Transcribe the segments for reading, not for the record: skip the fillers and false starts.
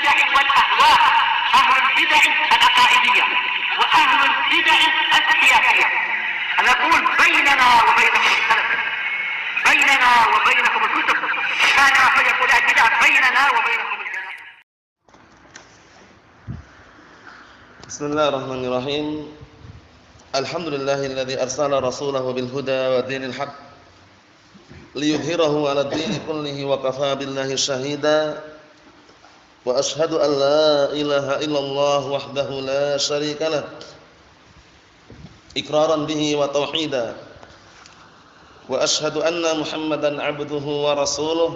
البدع والأهواء، أهل البدع العقائدية وأهل البدع السياسية. نقول بيننا وبينكم السلف، بيننا وبينكم الكتب، كان فيقول البدع بيننا وبينكم الجنة. بسم الله الرحمن الرحيم. الحمد لله الذي أرسل رسوله بالهدى ودين الحق ليظهره على الدين كله وكفى بالله شهيدا وأشهد أن لا إله إلا الله وحده لا شريك له إقرارا به وتوحيدا وأشهد أن محمدا عبده ورسوله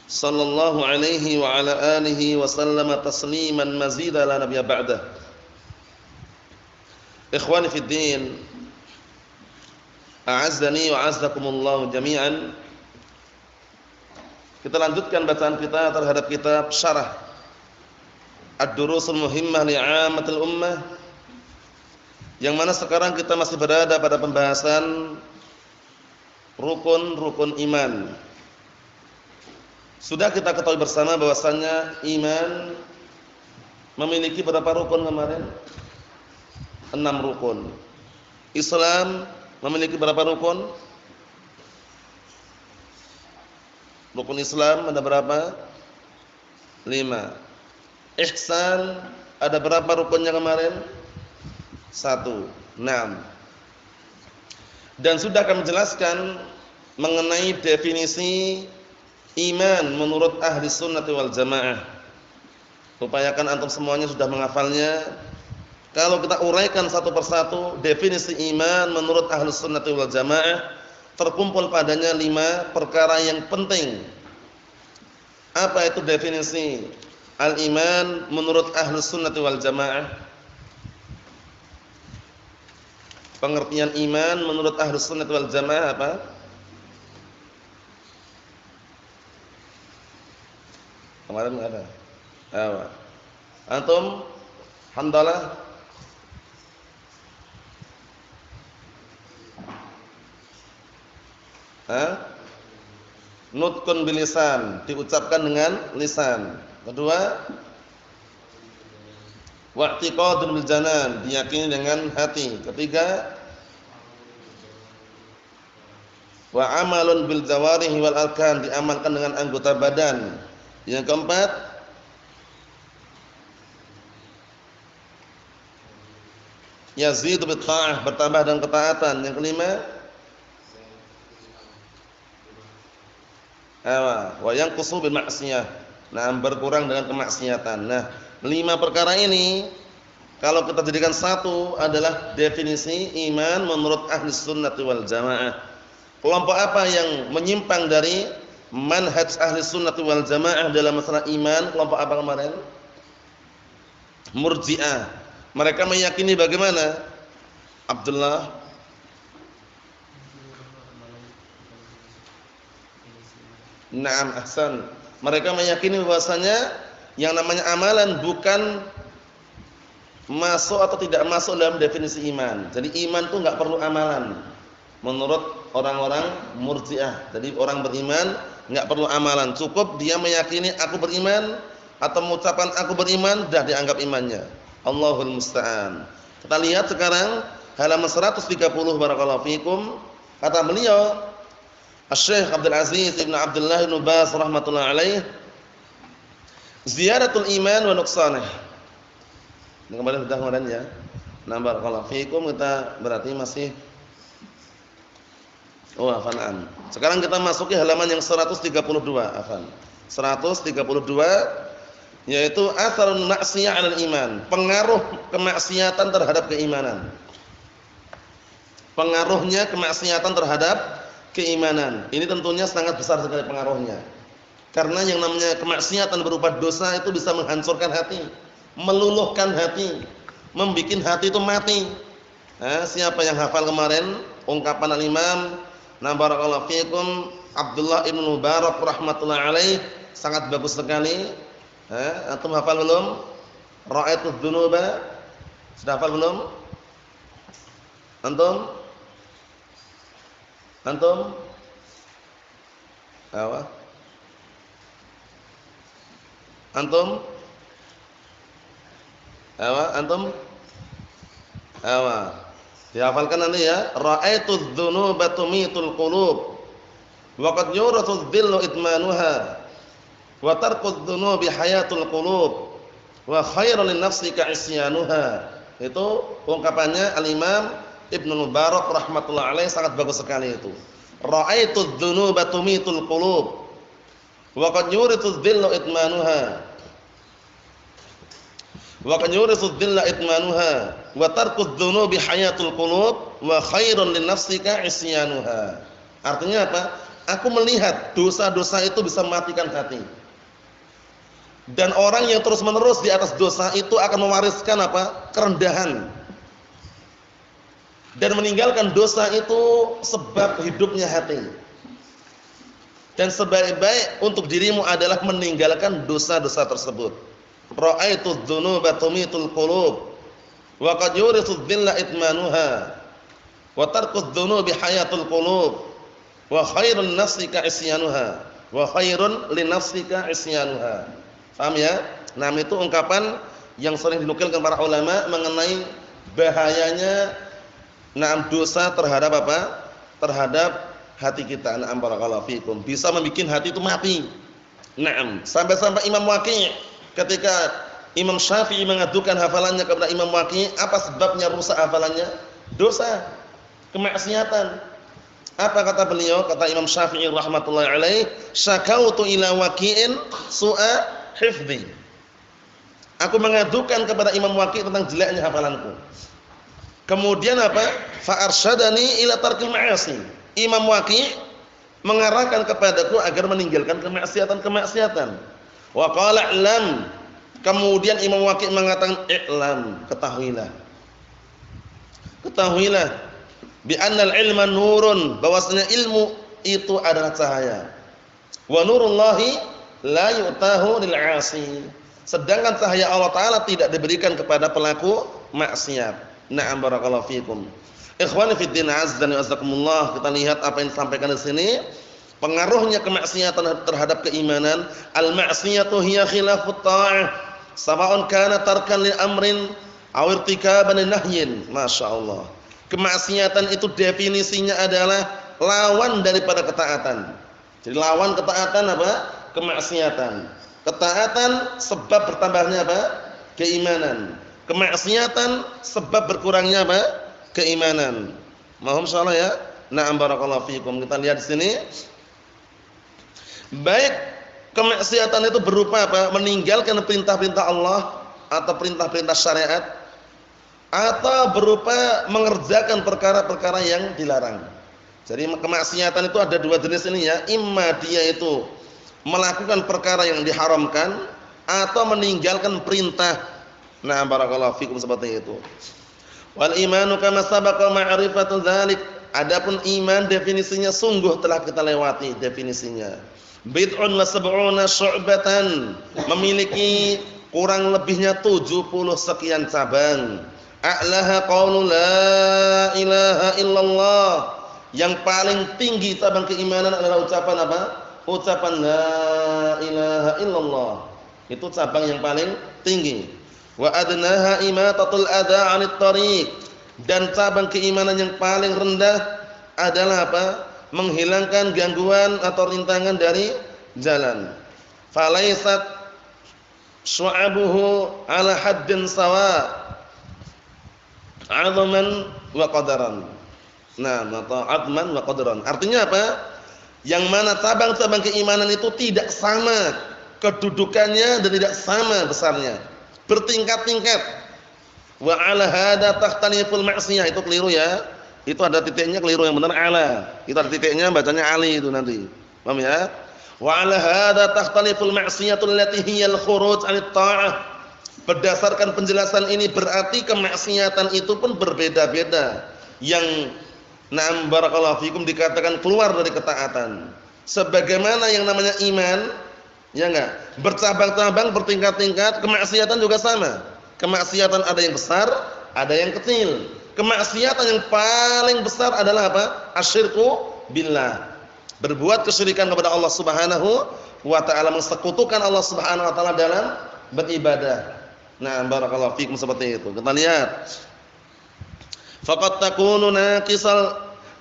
صلى الله عليه وعلى آله وسلم تسليما مزيدا لا نبي بعده. Ikhwani fid din, a'azzani wa a'azzakumullah jami'an. Kita lanjutkan bacaan kita terhadap kitab Syarah Ad-Durusul Muhimmah li'ammatil ummah, yang mana sekarang kita masih berada pada pembahasan rukun-rukun iman. Sudah kita ketahui bersama bahwasannya iman memiliki berapa rukun kemarin? 6 rukun. Islam memiliki berapa rukun? Rukun Islam ada berapa? 5. Ihsan ada berapa rukunnya kemarin? 1. 6. Dan sudah kami jelaskan mengenai definisi iman menurut ahli sunnati wal jamaah. Upayakan antum semuanya sudah menghafalnya. Kalau kita uraikan satu persatu definisi iman menurut ahli sunnati wal jamaah, terkumpul padanya 5 perkara yang penting. Apa itu definisi al-iman menurut ahli sunnati wal jamaah? Pengertian iman menurut ahli sunnati wal jamaah apa? Kemarin ada. Antum Hamdalah nutkun bilisan, diucapkan dengan lisan. Kedua, wa'tiqadun bil janan, diyakini dengan hati. Ketiga, wa amalun bil jawarihi wal arkan, diamalkan dengan anggota badan. Yang keempat, yazidu bit ta'ah, bertambah dengan ketaatan. Yang kelima, wa yanqusu bil ma'siyah, nah berkurang dengan kemaksiatan. Nah, 5 perkara ini kalau kita jadikan satu adalah definisi iman menurut ahli sunnati wal jamaah. Kelompok apa yang menyimpang dari manhaj ahli sunnati wal jamaah dalam masalah iman? Kelompok apa kemarin? Murji'ah. Mereka meyakini bagaimana? Abdullah, Naam, ahsan. Mereka meyakini bahwasanya yang namanya amalan bukan masuk atau tidak masuk dalam definisi iman. Jadi iman itu enggak perlu amalan menurut orang-orang Murji'ah. Jadi orang beriman enggak perlu amalan, cukup dia meyakini aku beriman atau mengucapkan aku beriman sudah dianggap imannya. Allahul musta'an. Kita lihat sekarang halaman 130 barakallahu fikum. Kata beliau Asy-Syaikh Abdul Aziz Ibn Abdullah Ibn Baz rahmatullah alaih, ziyadatul iman wa nuqsanih. Ini kemarin ya. Nah, barakallahu fikum, kita berarti masih afan. Sekarang kita masuki halaman yang 132, afan. 132 yaitu atharun ma'siyah 'alal iman, pengaruh kemaksiatan terhadap keimanan. Pengaruhnya kemaksiatan terhadap keimanan. Ini tentunya sangat besar sekali pengaruhnya. Karena yang namanya kemaksiatan berupa dosa itu bisa menghancurkan hati, meluluhkan hati, membikin hati itu mati. Siapa yang hafal kemarin ungkapan al-Imam barakallahu fikum Abdullah ibn Mubarak rahmatullah alaih, sangat bagus sekali. Antum hafal belum? Ra'aitud dunuba. Sudah hafal belum? Antum? Apa? Antum Awa, antum? Awa. Dihafalkan nanti ya. Ra'aitu dzunuba tumitul qulub wa qad yurathu dhillu idmanuha wa tarku dzunubi hayatul qulub wa khairun lin nafsika isyanuha. Itu ungkapannya Al-Imam Ibnu Mubarak rahmatullah alaih, sangat bagus sekali itu. Ra'aitu dzunuba tumitul qulub wa qad yurathu dhillu idmanuha wa qad yurathu dhilla idmanuha wa tarku dzunubi hayatul qulub wa khairun lin nafsika isyanuha. Artinya apa? Aku melihat dosa-dosa itu bisa mematikan hati. Dan orang yang terus-menerus di atas dosa itu akan mewariskan apa? Kerendahan. Dan meninggalkan dosa itu sebab hidupnya hati. Dan sebaik-baik untuk dirimu adalah meninggalkan dosa-dosa tersebut. Ra'aitu dzunuba tumitul qulub wa qad yurithu dhilla idmanuha wa tarku dzunubi hayatul qulub wa khairun nafsika isyanuha wa khairun li nafsika isyanuha. Paham ya? Nah, itu ungkapan yang sering dinukilkan para ulama mengenai bahayanya dosa terhadap apa? Terhadap hati kita. Na'am barakallahu fikum. Bisa membuat hati itu mati. Naam, sampai-sampai Imam Waqi' ketika Imam Syafi'i mengadukan hafalannya kepada Imam Waqi', apa sebabnya rusak hafalannya? Dosa, kemaksiatan. Apa kata beliau? Kata Imam Syafi'i rahmatullahi alaih, syakautu ila Waqi'in su'a hifdzi. Aku mengadukan kepada Imam Waqi' tentang jeleknya hafalanku. Kemudian apa? Fa arsyadani ila tarkil ma'asi. Imam Waqi' mengarahkan kepadaku agar meninggalkan kemaksiatan-kemaksiatan. Wa qala i'lam. Kemudian Imam Waqi' mengatakan i'lam, ketahuilah. Ketahuilah bi annal ilma nurun, bahwasanya ilmu itu adalah cahaya. Wa nurullahi la yu'tahu lil 'asi. Sedangkan cahaya Allah taala tidak diberikan kepada pelaku maksiat. Na'am barakallahu fikum. Ikhwani fid din azza wa jazakumullah, kita lihat apa yang disampaikan di sini. Pengaruhnya kemaksiatan terhadap keimanan. Al-ma'siyatu hiya khilafut ta'ah, sawa'un kana tarkan li amrin aw irtikaban li nahyin. Masyaallah. Kemaksiatan itu definisinya adalah lawan daripada ketaatan. Jadi lawan ketaatan apa? Kemaksiatan. Ketaatan sebab bertambahnya apa? Keimanan. Kemaksiatan sebab berkurangnya apa? Keimanan. Mohon insyaallah ya. Na'am barakallahu fikum. Kita lihat di sini. Baik kemaksiatan itu berupa apa? Meninggalkan perintah-perintah Allah atau perintah-perintah syariat, atau berupa mengerjakan perkara-perkara yang dilarang. Jadi kemaksiatan itu ada dua jenis ini ya. Imma dia itu melakukan perkara yang diharamkan atau meninggalkan perintah. Nah, barakallahu fikum, seperti itu. Wal imanu kama sabaqa ma'rifatu dzalik. Adapun iman definisinya sungguh telah kita lewati definisinya. Bid'un wa sab'una syu'batan, memiliki kurang lebihnya 70 sekian cabang. A'laha qaulu la ilaha illallah. Yang paling tinggi cabang keimanan adalah ucapan apa? Ucapan la ilaha illallah. Itu cabang yang paling tinggi. Wa adnaha imatatul adza 'anit thariq. Dan cabang keimanan yang paling rendah adalah apa? Menghilangkan gangguan atau rintangan dari jalan. Falaisat syu'abuhu ala haddin sawa' 'azman wa qadaran. Nah, atau 'azman wa qadaran. Artinya apa? Yang mana cabang-cabang keimanan itu tidak sama kedudukannya dan tidak sama besarnya, bertingkat-tingkat. Wa 'ala hadza takhtaliful ma'siyah. Itu keliru ya. Itu ada titiknya keliru, yang benar ala. Itu ada titiknya, bacanya ali itu nanti. Paham ya? Wa 'ala hadza takhtaliful ma'siyatul lati hiyal khuruj 'anit ta'ah. Berdasarkan penjelasan ini berarti kemaksiatan itu pun berbeda-beda. Yang na'am barakallahu fikum dikatakan keluar dari ketaatan. Sebagaimana yang namanya iman, ya enggak? Bercabang-cabang, bertingkat-tingkat, kemaksiatan juga sama. Kemaksiatan ada yang besar, ada yang kecil. Kemaksiatan yang paling besar adalah apa? Asyirku billah. Berbuat kesyirikan kepada Allah Subhanahu wa taala, mensekutukan Allah Subhanahu wa taala dalam beribadah. Nah, barakallahu fikum seperti itu. Kita lihat. Faqad takunu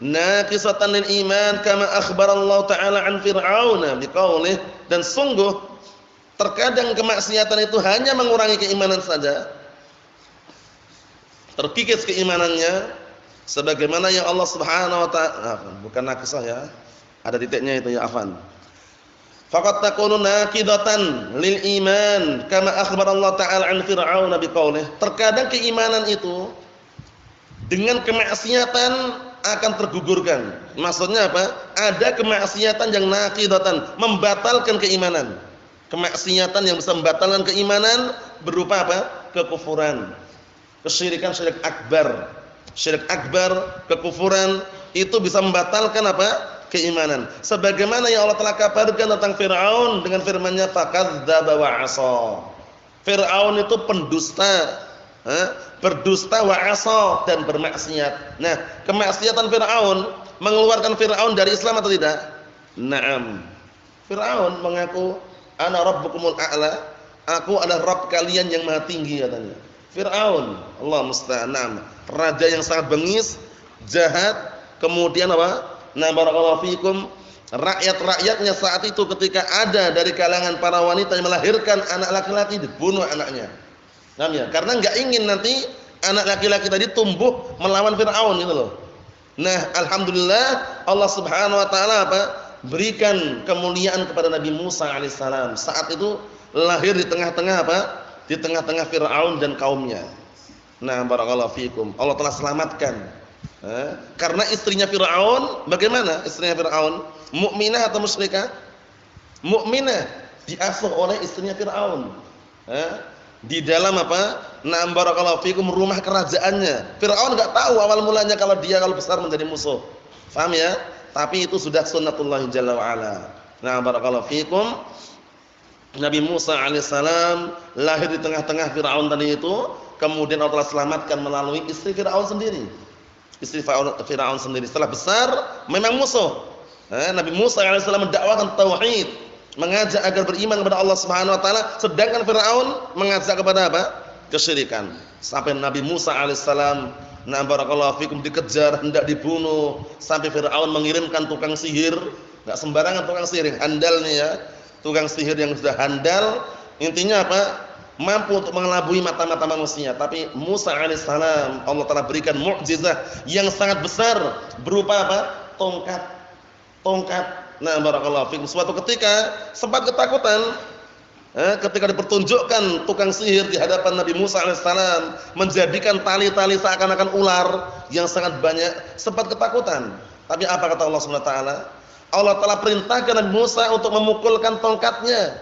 naqisatan lil iman kama akhbara Allah taala an Fir'aun biqaulih, dan sungguh terkadang kemaksiatan itu hanya mengurangi keimanan saja. Terkikis keimanannya sebagaimana yang Allah Subhanahu wa taala, bukan naqisah ya. Ada titiknya itu ya, afan. Faqad takunu naqidatan lil iman kama akhbara Allah taala an Fir'aun biqaulih. Terkadang keimanan itu dengan kemaksiatan akan tergugurkan. Maksudnya apa? Ada kemaksiatan yang naqidatan, membatalkan keimanan. Kemaksiatan yang bisa membatalkan keimanan berupa apa? Kekufuran. Kesyirikan, syirik akbar. Syirik akbar, kekufuran itu bisa membatalkan apa? Keimanan. Sebagaimana yang Allah telah kabarkan tentang Fir'aun dengan firman-Nya faqadzdzaba wa 'asha. Fir'aun itu pendusta, berdusta wa 'asha, dan bermaksiat. Nah, kemaksiatan Fir'aun mengeluarkan Fir'aun dari Islam atau tidak? Naam. Fir'aun mengaku ana rabbukumul a'la, aku adalah Rabb kalian yang maha tinggi katanya. Fir'aun, Allah musta'an, raja yang sangat bengis, jahat, kemudian apa? Nah, barakallahu fikum, rakyat-rakyatnya saat itu ketika ada dari kalangan para wanita yang melahirkan anak laki-laki, dibunuh anaknya. Nah, ya, karena enggak ingin nanti anak laki-laki tadi tumbuh melawan Fir'aun gitu loh. Nah, alhamdulillah Allah Subhanahu wa taala apa? Berikan kemuliaan kepada Nabi Musa alaihissalam. Saat itu lahir di tengah-tengah apa? Di tengah-tengah Fir'aun dan kaumnya. Nah, barakallahu fikum, Allah telah selamatkan. Karena istrinya Fir'aun, bagaimana istrinya Fir'aun? Mukminah atau musyrikah? Mukminah, diasuh oleh istrinya Fir'aun. Di dalam apa? Na'am barakallahu fikum, rumah kerajaannya. Fir'aun enggak tahu awal mulanya kalau besar menjadi musuh. Paham ya? Tapi itu sudah sunnatullah jalla wa ala. Na'am barakallahu fikum. Nabi Musa alaihissalam lahir di tengah-tengah Fir'aun tadi itu, kemudian Allah telah selamatkan melalui istri Fir'aun sendiri. Istri Fir'aun sendiri setelah besar memang musuh. Nabi Musa alaihissalam mendakwakan tauhid, mengajak agar beriman kepada Allah Subhanahu wa taala, sedangkan Fir'aun mengajak kepada apa? Kesyirikan. Sampai Nabi Musa alaihissalam, na barakallahu fikum, dikejar, hendak dibunuh, sampai Fir'aun mengirimkan tukang sihir. Enggak sembarangan tukang sihir, handal nih ya. Tukang sihir yang sudah handal, intinya apa? Mampu untuk mengelabui mata-mata manusia. Tapi Musa alaihissalam Allah telah berikan mukjizat yang sangat besar berupa apa? Tongkat. Nah, barakallahu fikum. Suatu ketika sempat ketakutan ketika dipertunjukkan tukang sihir di hadapan Nabi Musa alaihissalam, menjadikan tali-tali seakan-akan ular yang sangat banyak, sempat ketakutan. Tapi apa kata Allah Subhanahu wa taala? Allah telah perintahkan Nabi Musa untuk memukulkan tongkatnya.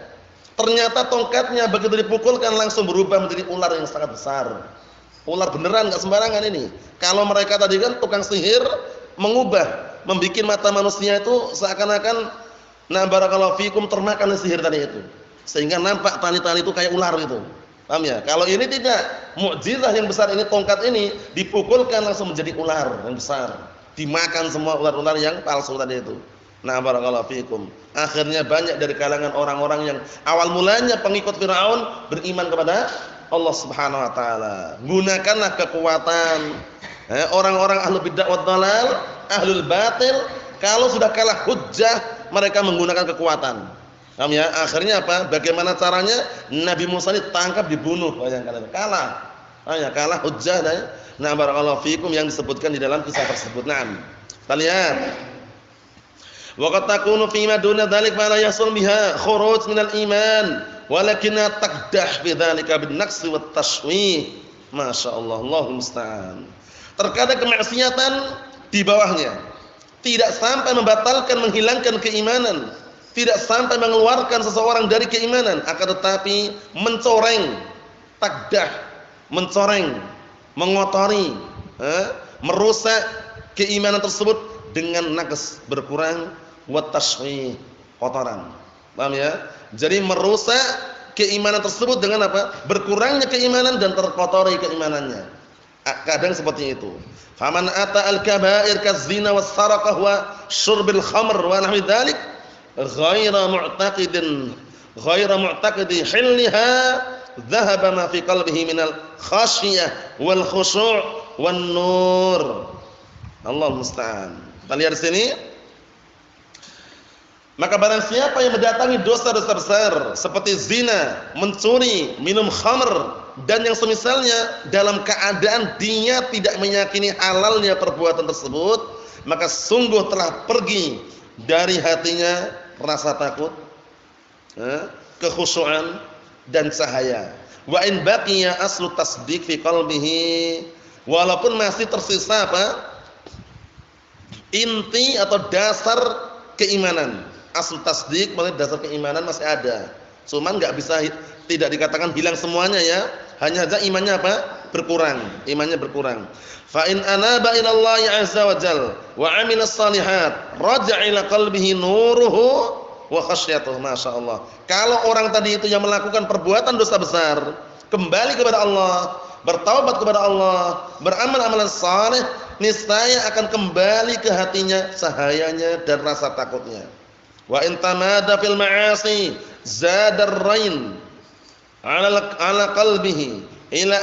Ternyata tongkatnya begitu dipukulkan langsung berubah menjadi ular yang sangat besar. Ular beneran, enggak sembarangan ini. Kalau mereka tadi kan tukang sihir mengubah, membuat mata manusia itu seakan-akan na barakallahu fikum termakan sihir tadi itu. Sehingga nampak tali-tali itu kayak ular gitu. Paham ya? Kalau ini tidak, mukjizat yang besar ini, tongkat ini dipukulkan langsung menjadi ular yang besar. Dimakan semua ular-ular yang palsu tadi itu. Nah, barakallahu fikum. Akhirnya banyak dari kalangan orang-orang yang awal mulanya pengikut Fir'aun beriman kepada Allah Subhanahu wa taala. Gunakanlah kekuatan. Orang-orang ahlu bid'ah wad dhalal, ahlul batil, kalau sudah kalah hujjah, mereka menggunakan kekuatan. Paham ya? Akhirnya apa? Bagaimana caranya? Nabi Musa ditangkap, dibunuh. Bayangkan itu. Kalah. Ya, kalah hujjah. Nah, barakallahu fikum yang disebutkan di dalam kisah tersebut. Nah, kita lihat. Waqad takunu fi ma duna dzalik ma la yasul biha khuruj minal iman walakinna taqdah bi dzalika bin naqsi wat tashwih. Masyaallah, Allahul musta'an. Terkadang kemaksiatan di bawahnya tidak sampai membatalkan, menghilangkan keimanan, tidak sampai mengeluarkan seseorang dari keimanan, akan tetapi mencoreng, taqdah, mencoreng, mengotori, merusak keimanan tersebut dengan naqs, berkurang, wat tashwih, kotoran. Paham ya? Jadi merusak keimanan tersebut dengan apa? Berkurangnya keimanan dan terkotori keimanannya. Kadang seperti itu. Faman ata al-kaba'ir kaz-zina was-saraqah wa syurbil khamr wa nahwi dzalik ghaira mu'taqidi hilliha dhahaba ma fi qalbihi minal khasyiyah wal khusyu' wan nur. Allahul musta'an. Kita lihat di sini. Maka barang siapa yang mendatangi dosa-dosa besar seperti zina, mencuri, minum khamr dan yang semisalnya dalam keadaan dia tidak meyakini halalnya perbuatan tersebut, maka sungguh telah pergi dari hatinya rasa takut, kekhusyuan dan cahaya. Wa in baqiya aslu tasdiq fi qalbihi, walaupun masih tersisa apa? Inti atau dasar keimanan. Asal tasdik, maksudnya dasar keimanan masih ada. Cuman enggak bisa, tidak dikatakan hilang semuanya ya. Hanya saja imannya apa? Berkurang. Imannya berkurang. Fa in anaba ila Allah azza wa jalla wa amila shalihat, raja'a ila qalbihi nuruhu wa khasyatuhu. Masyaallah. Kalau orang tadi itu yang melakukan perbuatan dosa besar, kembali kepada Allah, bertaubat kepada Allah, beramal amalan saleh, niscaya akan kembali ke hatinya cahayanya dan rasa takutnya. Wa in tamada fil ma'asi zada ar-rain ala qalbihi ila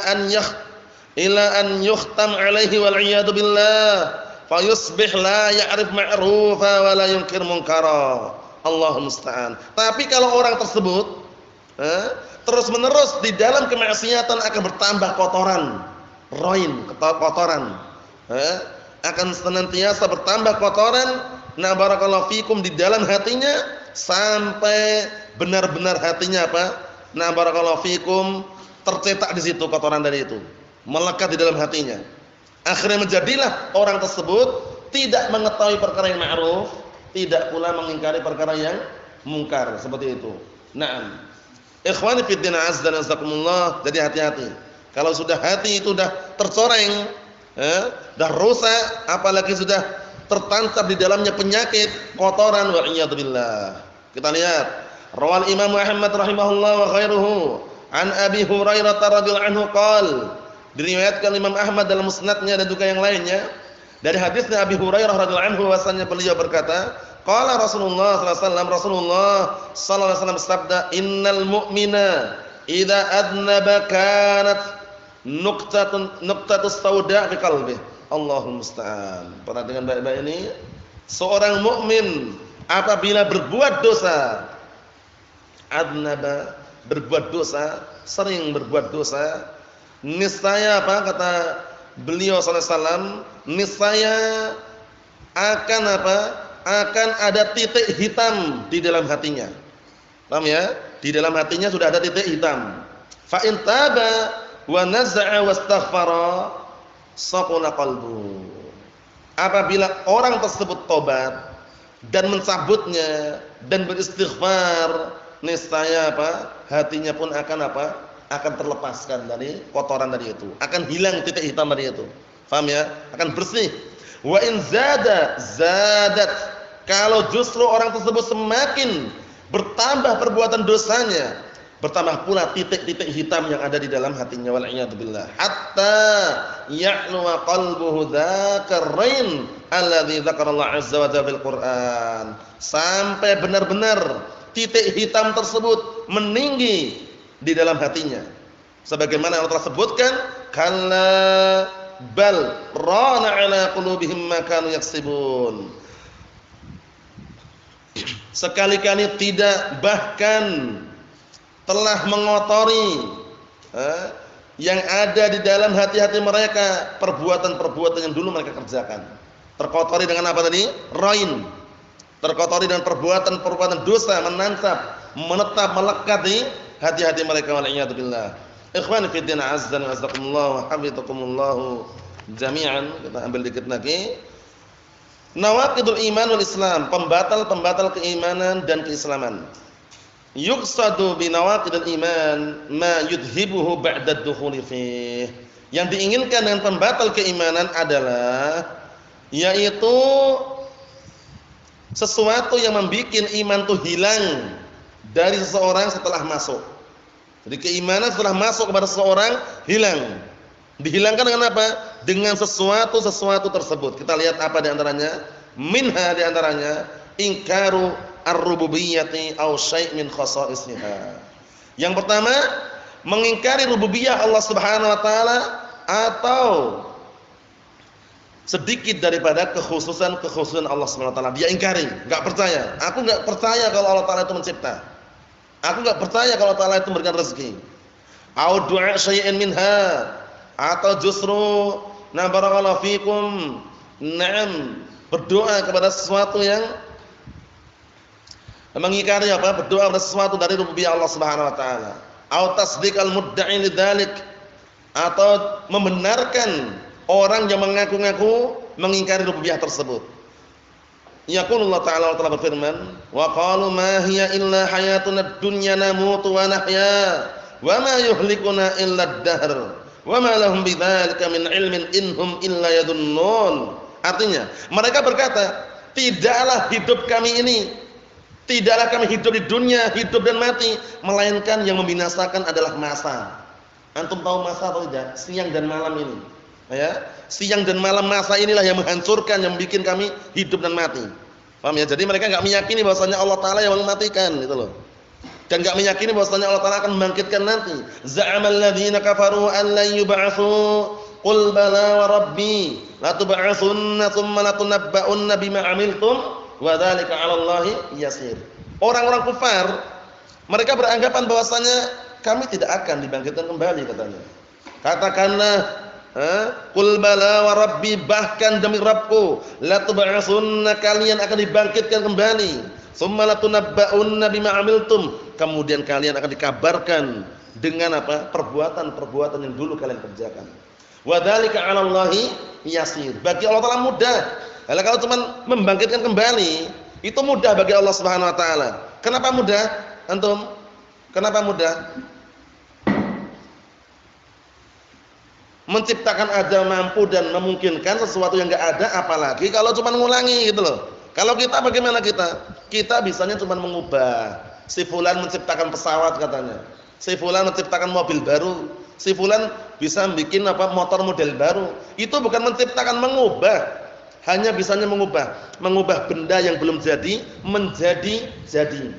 an yukhtam alaihi wal iyad billah fa yusbih la ya'rif ma'rufa wa la yunkir munkara. Allahumma musta'an. Tapi kalau orang tersebut terus-menerus di dalam kemaksiatan akan bertambah kotoran, rain, kotoran. Akan senantiasa bertambah kotoran. Nah, barakallahu fikum di dalam hatinya sampai benar-benar hatinya apa? Nah, barakallahu fikum tercetak di situ kotoran dari itu, melekat di dalam hatinya. Akhirnya menjadilah orang tersebut tidak mengetahui perkara yang ma'ruf, tidak pula mengingkari perkara yang mungkar, seperti itu. Naam. Ikhwani fid din azza wa jazakumullah, jadi hati-hati. Kalau sudah hati itu sudah tercoreng, sudah rusak, apalagi sudah tertancap di dalamnya penyakit, kotoran, wal iyad billah. Kita lihat, rawal Imam Ahmad rahimahullah wa khairuhu an Abi Hurairah radhiyallahu anhu qala, diriwayatkan Imam Ahmad dalam musnadnya dan juga yang lainnya dari hadisnya Abi Hurairah radhiyallahu anhu, bahwasanya beliau berkata, qala Rasulullah sallallahu alaihi wasallam, Rasulullah sallallahu alaihi wasallam bersabda, innal mu'mina idza adnaba kanat nuqtatus sauda fi qalbihi. Allahul musta'an. Perhatikan baik-baik ini. Seorang mukmin apabila berbuat dosa, adnaba, berbuat dosa, sering berbuat dosa, niscaya apa kata beliau sallallahu alaihi wasallam, niscaya akan apa? Akan ada titik hitam di dalam hatinya. Paham ya? Di dalam hatinya sudah ada titik hitam. Fa in taba wa naza'a wastaghfara saqula qalbu. Apabila orang tersebut tobat dan mencabutnya dan beristighfar, niscaya apa? Hatinya pun akan apa? Akan terlepaskan dari kotoran dari itu. Akan hilang titik hitam dari itu. Paham ya? Akan bersih. Wa in zadat. Kalau justru orang tersebut semakin bertambah perbuatan dosanya, bertambah pula titik-titik hitam yang ada di dalam hatinya, wal iyad billah, hatta ya'luwa qalbuhu dzakar rain alladzi dzakarallahu azza wa jalla fil Qur'an, sampai benar-benar titik hitam tersebut meninggi di dalam hatinya, sebagaimana Allah telah sebutkan, kalla bal rana ala qulubihim ma kanu yaksibun. Sekali-kali tidak, bahkan telah mengotori yang ada di dalam hati-hati mereka, perbuatan-perbuatan yang dulu mereka kerjakan. Terkotori dengan apa tadi? Rain. Terkotori dengan perbuatan-perbuatan dosa, menetap, melekat di hati-hati mereka, wal iyad billah. Ikhwani fi din azza wa jazakumullah wa hafizakumullah jami'an. Kita ambil dikit lagi. Nawaqidul iman wal Islam, pembatal-pembatal keimanan dan keislaman. Yuqsadu bi nawaqidil iman ma yudhibuhu ba'da ad-dukhuli fih. Yang diinginkan dengan pembatal keimanan adalah yaitu sesuatu yang membuat iman itu hilang dari seseorang setelah masuk. Jadi keimanan setelah masuk kepada seseorang hilang. Dihilangkan dengan apa? Dengan sesuatu tersebut. Kita lihat apa di antaranya? Minha di antaranya ingkaru ar-rububiyyati aw syai' min khasa'isha. Yang pertama, mengingkari rububiyah Allah Subhanahu wa taala atau sedikit daripada kekhususan Allah Subhanahu wa taala. Dia ingkari, enggak percaya. Aku enggak percaya kalau Allah taala itu mencipta. Aku enggak percaya kalau Allah taala itu memberikan rezeki. Au du'a syai'in minha, atau justru na barakallahu fikum, na'am, berdoa kepada sesuatu yang mengingkari apa? Berdoa kepada sesuatu dari rububiyah Allah Subhanahu wa taala. Au tasdiqal mudda'i lidzalik, atau membenarkan orang yang mengaku-ngaku mengingkari rububiyah tersebut. Yaqulullah ta'ala, Allah telah berfirman, wa qalu ma hiya illa hayatuna dunya namutu wa nahya wa ma yuhlikuna illa ad-dahr wa ma lahum bidzalika min ilmin inhum illa yadhunnun. Artinya, mereka berkata, tidaklah hidup kami ini, tidaklah kami hidup di dunia, hidup dan mati, melainkan yang membinasakan adalah masa. Antum tahu masa atau tidak? Siang dan malam ini. Ya, siang dan malam masa inilah yang menghancurkan, yang bikin kami hidup dan mati. Paham ya? Jadi mereka enggak meyakini bahwasanya Allah taala yang mematikan, gitu loh. Dan enggak meyakini bahwasanya Allah taala akan membangkitkan nanti. Za'amal ladzina kafaru an lan yub'atsu qul bala wa rabbi la tub'atsunna tsumma la tunabba'unna bima 'amiltum wa dzalika 'ala Allahi yasir. Orang-orang kafir mereka beranggapan bahwasanya kami tidak akan dibangkitkan kembali, katanya. Katakanlah, qul bala wa rabbi, bahkan demi Rabbku, la tub'atsunna, kalian akan dibangkitkan kembali, summa la tunabba'unna bima 'amiltum, kemudian kalian akan dikabarkan dengan apa? Perbuatan-perbuatan yang dulu kalian kerjakan. Wa dzalika 'ala Allahi yasir. Bagi Allah taala mudah. Kalau cuma membangkitkan kembali, itu mudah bagi Allah Subhanahu wa taala. Kenapa mudah? Antum? Kenapa mudah? Menciptakan ada, mampu dan memungkinkan sesuatu yang enggak ada, apalagi kalau cuma ngulangi, gitu loh. Kalau kita bagaimana kita? Kita bisanya cuma mengubah. Si fulan menciptakan pesawat katanya. Si fulan menciptakan mobil baru. Si fulan bisa bikin apa? Motor model baru. Itu bukan menciptakan, mengubah. Hanya bisanya mengubah. Mengubah benda yang belum jadi menjadi jadi.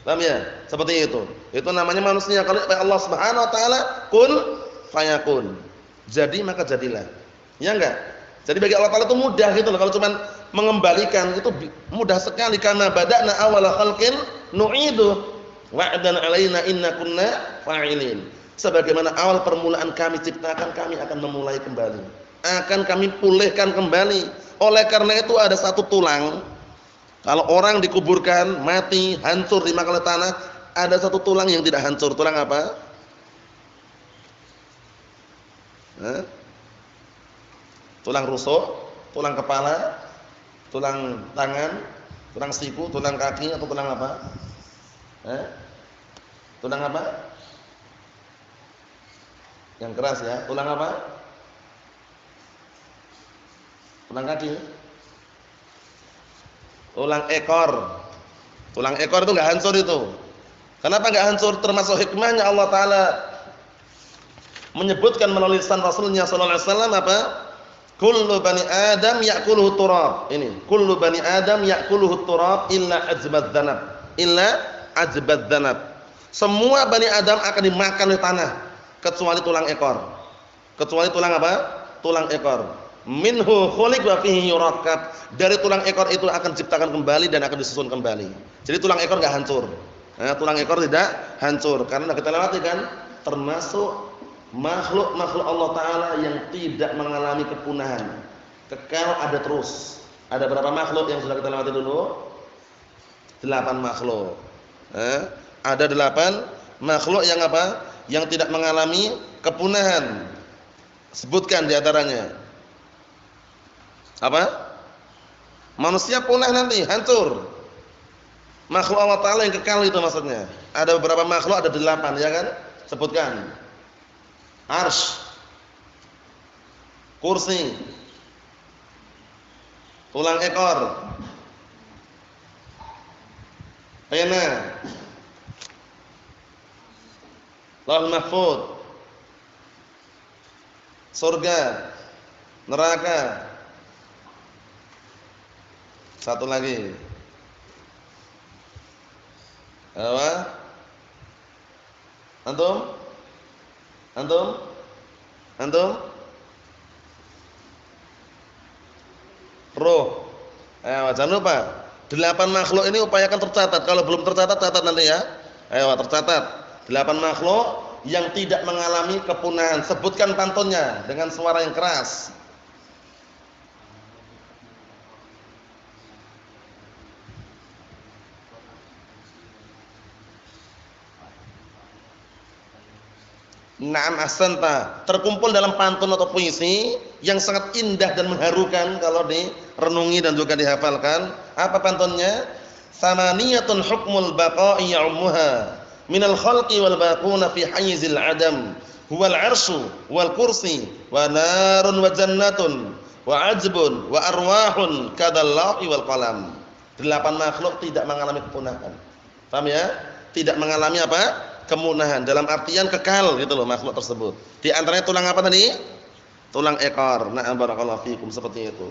Paham ya? Seperti itu. Itu namanya manusia. Kalau Allah Subhanahu wa taala kun fayakun. Jadi maka jadilah. Ya enggak? Jadi bagi Allah taala itu mudah gitu loh. Kalau cuma mengembalikan itu mudah sekali, karena bada'na awwala khalqin nu'idu wa'dan 'alaina inna kunna fa'ilin. Sebagaimana awal permulaan kami ciptakan, kami akan memulai kembali. Akan kami pulihkan kembali. Oleh karena itu ada satu tulang. Kalau orang dikuburkan, mati, hancur dimakan oleh tanah, ada satu tulang yang tidak hancur. Tulang apa? Tulang rusuk, tulang kepala, tulang tangan, tulang siku, tulang kaki, atau tulang apa? Tulang apa? Yang keras ya. Tulang apa? Tulang kaki. Tulang ekor. Tulang ekor itu enggak hancur itu. Kenapa enggak hancur? Termasuk hikmahnya Allah taala menyebutkan melalui lisan Rasulnya sallallahu alaihi wasallam apa? Kullu bani Adam ya'kuluhu turab. Ini, kullu bani Adam ya'kuluhu turab illa ajbad dzanab. Illa ajbad dzanab. Semua bani Adam akan dimakan oleh tanah kecuali tulang ekor. Kecuali tulang apa? Tulang ekor. Minhu khuliq wa fihi yurakkab. Dari tulang ekor itu akan diciptakan kembali dan akan disusun kembali. Jadi tulang ekor enggak hancur. Tulang ekor tidak hancur karena kita lewati kan, termasuk makhluk-makhluk Allah taala yang tidak mengalami kepunahan, kekal ada terus. Ada berapa makhluk yang sudah kita lewati dulu? 8 makhluk. Ada 8 makhluk yang apa? Yang tidak mengalami kepunahan. Sebutkan di antaranya. Apa? Manusia punah nanti, hancur. Makhluk Allah taala yang kekal itu maksudnya. Ada beberapa makhluk, ada 8 ya kan? Sebutkan. Arsy, kursi, tulang ekor, pena, lauhul mahfuz, surga, neraka. Satu lagi. Apa? Antum? Antum? Antum? Roh. Ayo, jangan lupa. 8 makhluk ini upayakan tercatat. Kalau belum tercatat, catat nanti ya. Ayo, tercatat. 8 makhluk yang tidak mengalami kepunahan. Sebutkan pantunnya dengan suara yang keras. Naam ahsanta. Terkumpul dalam pantun atau puisi yang sangat indah dan mengharukan kalau direnungi dan juga dihafalkan. Apa pantunnya? Samaniyatun hukmul baqa'i ya'ummuha minal khalqi wal baquna fi hayzil adam huwal arsyu wal kursi wa narun wa jannatun wa ajbun wa arwahun kadallahi wal qalam. 8 makhluk tidak mengalami kepunahan. Paham ya? Tidak mengalami apa? Kemunahan, dalam artian kekal gitu loh makhluk tersebut. Di antaranya tulang apa tadi? Tulang ekor. Na'am barakallahu fikum, seperti itu.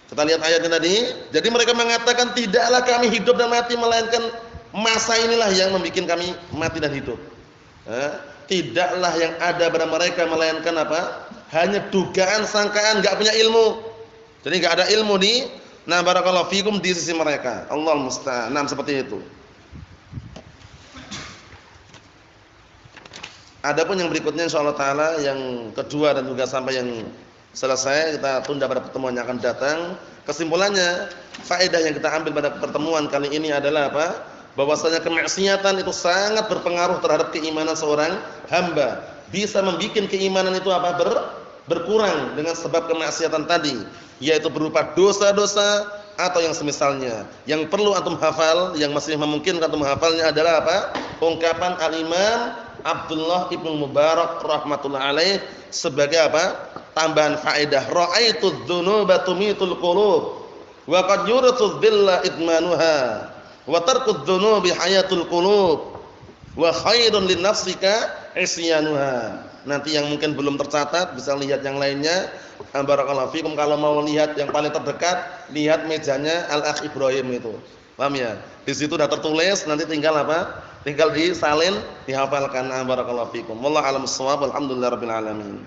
Kita lihat ayatnya tadi. Jadi mereka mengatakan tidaklah kami hidup dan mati melainkan masa inilah yang membuat kami mati dan hidup. Tidaklah yang ada pada mereka melainkan apa? Hanya dugaan, sangkaan, enggak punya ilmu. Jadi enggak ada ilmu di barakallahu fikum di sisi mereka. Allahul musta'an. Nah, seperti itu. Adapun yang berikutnya insyaallah taala yang kedua dan juga sampai yang selesai kita tunda pada pertemuan yang akan datang. Kesimpulannya, faedah yang kita ambil pada pertemuan kali ini adalah apa? Bahwasanya kemaksiatan itu sangat berpengaruh terhadap keimanan seorang hamba. Bisa membuat keimanan itu apa? Berkurang dengan sebab kemaksiatan tadi, yaitu berupa dosa-dosa atau yang semisalnya. Yang perlu antum hafal, yang masih memungkinkan antum menghafalnya adalah apa? Ungkapan Al-Imam Abdullah ibn Mubarak rahmatullah alaih sebagai apa? Tambahan faedah. Ra'aitu dzunuba tumitul qulub wa qad yurithu dhilla idmanuha wa tarku dzunubi hayatul qulub wa khairun lin nafsika isyanuha. Nanti yang mungkin belum tercatat bisa lihat yang lainnya. Barakallahu fikum. Kalau mau lihat yang paling terdekat, lihat mejanya Al-Akh Ibrahim itu. Paham ya? Di situ sudah tertulis, nanti tinggal apa? Tinggal disalin, dihafalkan. Barakallahu fikum. Wallahu a'lam bissawab. Alhamdulillahirabbil alamin.